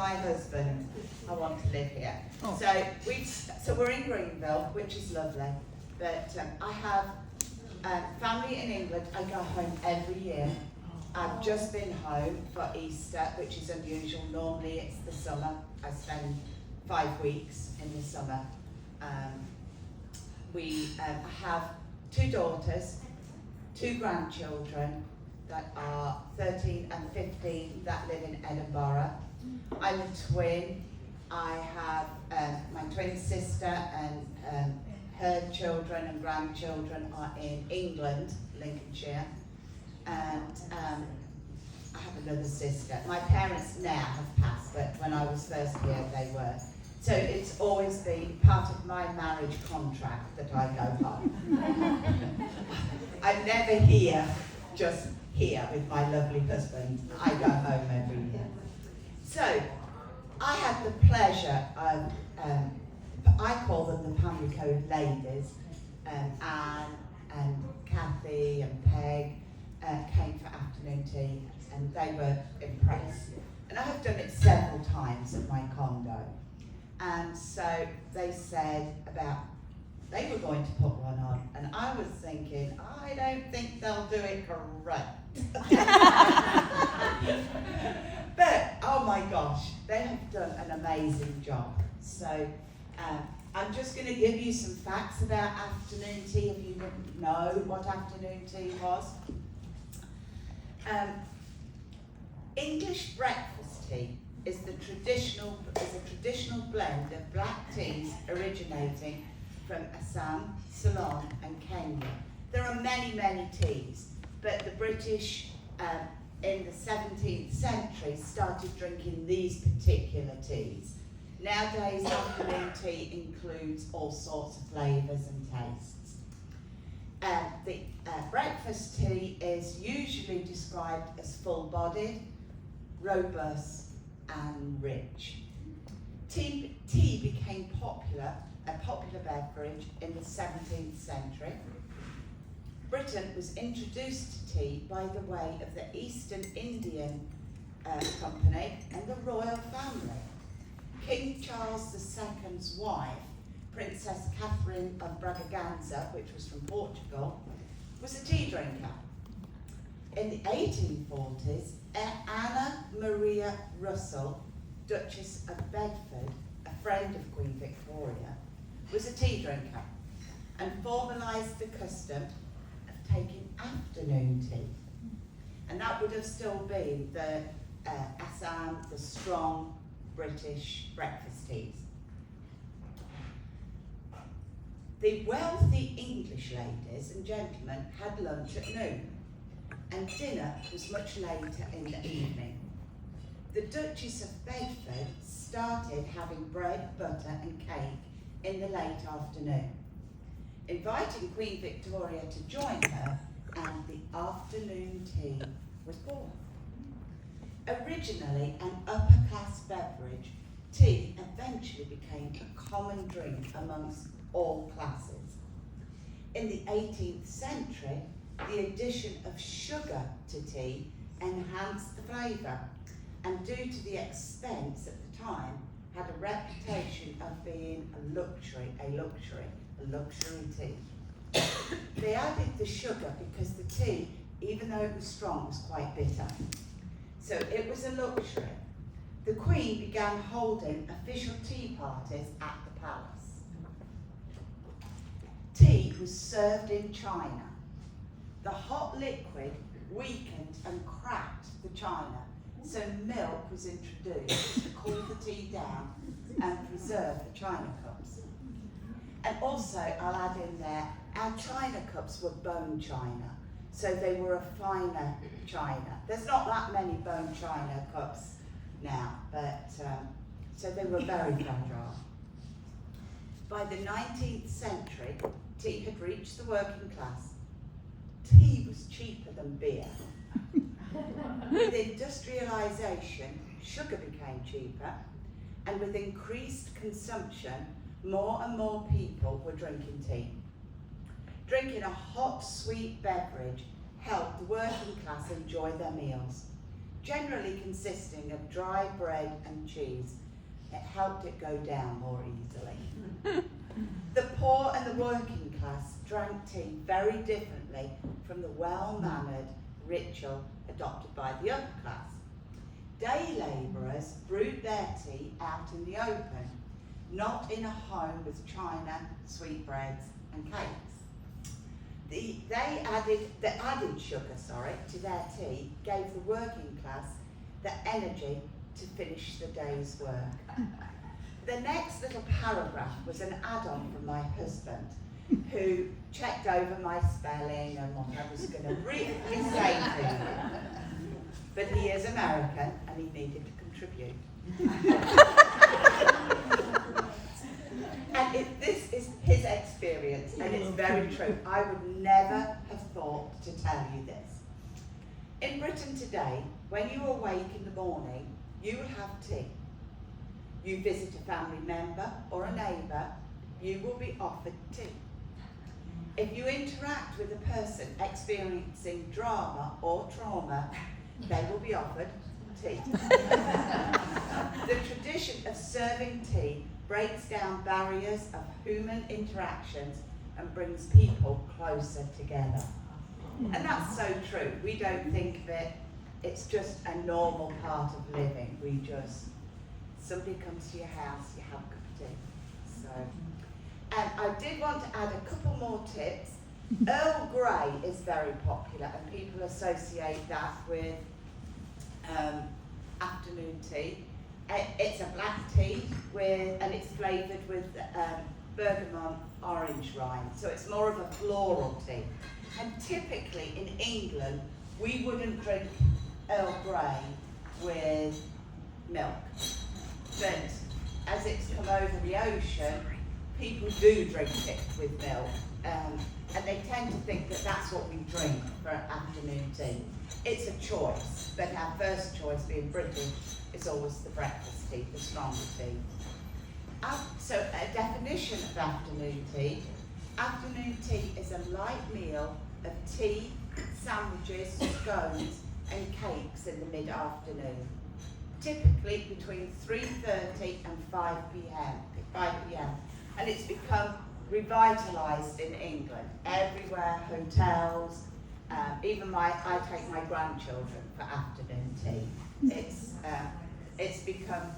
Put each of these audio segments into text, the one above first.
my husband, I want to live here. Oh. So we're in Greenville, which is lovely. But I have family in England. I go home every year. I've just been home for Easter, which is unusual. Normally it's the summer. I spend 5 weeks in the summer. We have 2 daughters, 2 grandchildren that are 13 and 15 that live in Edinburgh. I'm a twin. I have my twin sister and her children and grandchildren are in England, Lincolnshire. And I have another sister. My parents now have passed, but when I was first here, they were. So it's always been part of my marriage contract that I go home. I'm never here, just here with my lovely husband. I go home every year. So I had the pleasure of, I call them the Pamlico ladies, Anne and Kathy and Peg came for afternoon tea, and they were impressed. And I have done it several times at my condo. And so they said they were going to put one on, and I was thinking, I don't think they'll do it correct. But, oh my gosh, they have done an amazing job. So I'm just going to give you some facts about afternoon tea if you didn't know what afternoon tea was. English breakfast tea is a traditional blend of black teas originating from Assam, Ceylon and Kenya. There are many, many teas, but the British in the 17th century started drinking these particular teas. Nowadays, afternoon tea includes all sorts of flavours and tastes. The breakfast tea is usually described as full-bodied, robust and rich. Tea became a popular beverage in the 17th century. Britain was introduced to tea by the way of the Eastern Indian Company and the royal family. King Charles II's wife, Princess Catherine of Braganza, which was from Portugal, was a tea drinker. In the 1840s, Anna Maria Russell, Duchess of Bedford, a friend of Queen Victoria, was a tea drinker and formalised the custom of taking afternoon tea. And that would have still been the Assam, the strong British breakfast teas. The wealthy English ladies and gentlemen had lunch at noon, and dinner was much later in the evening. The Duchess of Bedford started having bread, butter and cake in the late afternoon, inviting Queen Victoria to join her, and the afternoon tea was born. Originally an upper-class beverage, tea eventually became a common drink amongst all classes. In the 18th century, the addition of sugar to tea enhanced the flavour, and due to the expense at the time, had a reputation of being a luxury tea. They added the sugar because the tea, even though it was strong, was quite bitter. So it was a luxury. The Queen began holding official tea parties at the palace. Tea was served in china. The hot liquid weakened and cracked the china, so milk was introduced to cool the tea down and preserve the china cups. And also, I'll add in there, our china cups were bone china, so they were a finer china. There's not that many bone china cups now, but so they were very fragile. By the 19th century, tea had reached the working class. Tea was cheaper than beer. With industrialisation, sugar became cheaper, and with increased consumption, more and more people were drinking tea. Drinking a hot, sweet beverage helped the working class enjoy their meals. generally consisting of dry bread and cheese. It helped it go down more easily. The poor and the working class drank tea very differently from the well-mannered ritual adopted by the upper class. Day labourers brewed their tea out in the open, not in a home with china, sweetbreads and cakes. The added sugar to their tea gave the working class the energy to finish the day's work. The next little paragraph was an add-on from my husband, who checked over my spelling and what I was going to briefly say to him. But he is American and he needed to contribute. And this is his experience, and it's very true. I would never have thought to tell you this. In Britain today, when you awake in the morning, you will have tea. You visit a family member or a neighbour, you will be offered tea. If you interact with a person experiencing drama or trauma, they will be offered tea. The tradition of serving tea breaks down barriers of human interactions and brings people closer together. And that's so true. We don't think of it, it's just a normal part of living. Somebody comes to your house, you have a cup of tea. So, and I did want to add a couple more tips. Earl Grey is very popular and people associate that with afternoon tea. It's a black tea and it's flavoured with bergamot orange rind, so it's more of a floral tea. And typically in England, we wouldn't drink Earl Grey with milk. But as it's come over the ocean, people do drink it with milk. And they tend to think that that's what we drink for afternoon tea. It's a choice, but our first choice, being British, is always the breakfast tea, the stronger tea. So a definition of afternoon tea. Afternoon tea is a light meal of tea, sandwiches, scones and cakes in the mid-afternoon. Typically between 3:30 and 5 p.m. And it's become revitalised in England. Everywhere, hotels, even I take my grandchildren for afternoon tea. It's become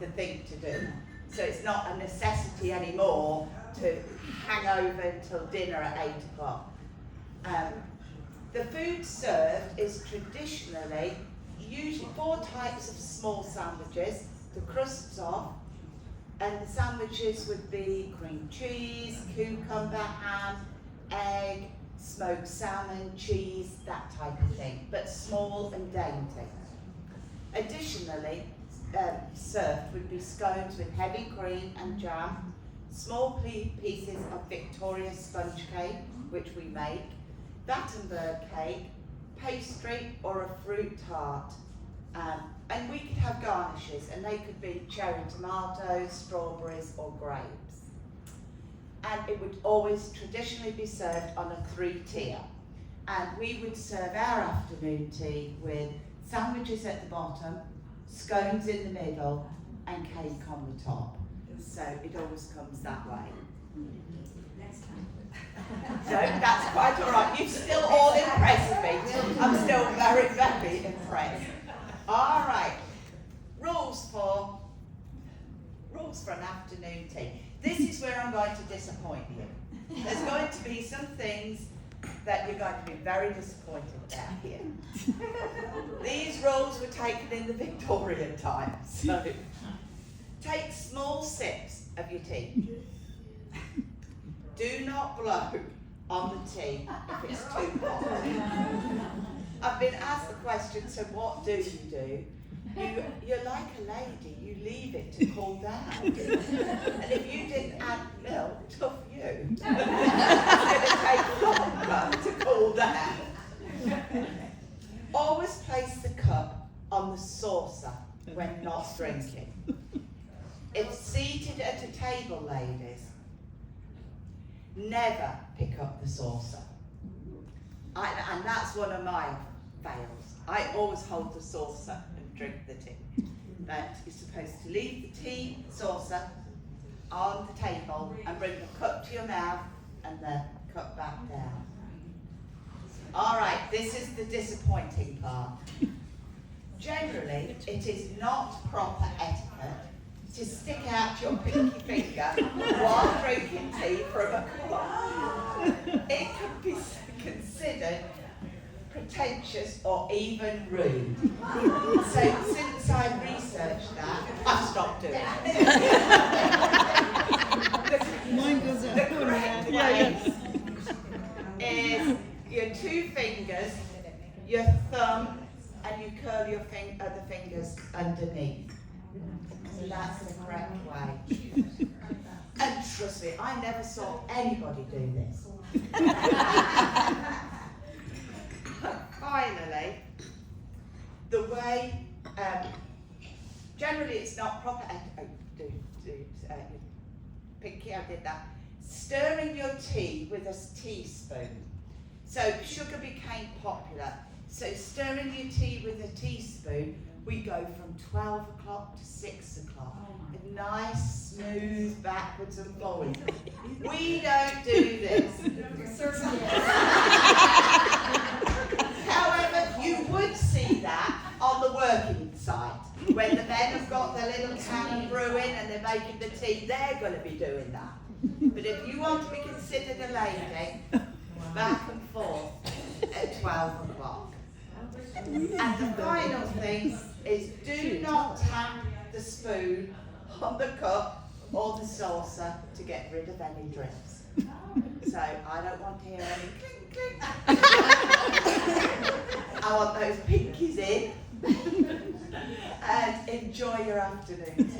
the thing to do. So it's not a necessity anymore to hang over until dinner at 8 o'clock. The food served is traditionally usually 4 types of small sandwiches, the crusts off, and the sandwiches would be cream cheese, cucumber, ham, egg, smoked salmon, cheese, that type of thing, but small and dainty. Additionally, served would be scones with heavy cream and jam, small pieces of Victoria sponge cake, which we make, Battenberg cake, pastry or a fruit tart. And we could have garnishes, and they could be cherry tomatoes, strawberries or grapes. And it would always traditionally be served on a 3-tier. And we would serve our afternoon tea with sandwiches at the bottom, scones in the middle and cake on the top. So it always comes that way. So that's quite all right. You've still all impressed me. I'm still very, very impressed. All right. Rules for an afternoon tea. This is where I'm going to disappoint you. There's going to be some things that you're going to be very disappointed about here. These rules were taken in the Victorian times. So take small sips of your tea. Do not blow on the tea if it's too hot. I've been asked the question, so what do you do? You're like a lady, you leave it to cool down. And if you didn't add milk, tough you. It's going to take longer to cool down. Always place the cup on the saucer when not drinking. If seated at a table, ladies, never pick up the saucer. And that's one of my fails. I always hold the saucer and drink the tea. But you're supposed to leave the tea saucer on the table and bring the cup to your mouth and the cup back down. All right, this is the disappointing part. Generally, it is not proper etiquette to stick out your pinky finger while drinking tea from a cup. It could be considered pretentious or even rude. So since I've researched that, I've stopped doing it. Mine goes The correct way is your two fingers, your thumb, and you curl your other fingers underneath. So that's the correct way. And trust me, I never saw anybody do this. Finally, the way, generally it's not proper pinky, I did that. Stirring your tea with a teaspoon. So sugar became popular. So stirring your tea with a teaspoon, we go from 12 o'clock to 6 o'clock. A nice, smooth, backwards and forwards. We don't do this. However, you would see that on the working site. When the men have got their little can brewing and they're making the tea, they're going to be doing that. But if you want to be considered a lady, back and forth at 12 o'clock. And the final thing is, do not tap the spoon on the cup or the saucer to get rid of any drips. So I don't want to hear any clink clink. I want those pinkies in. And enjoy your afternoon.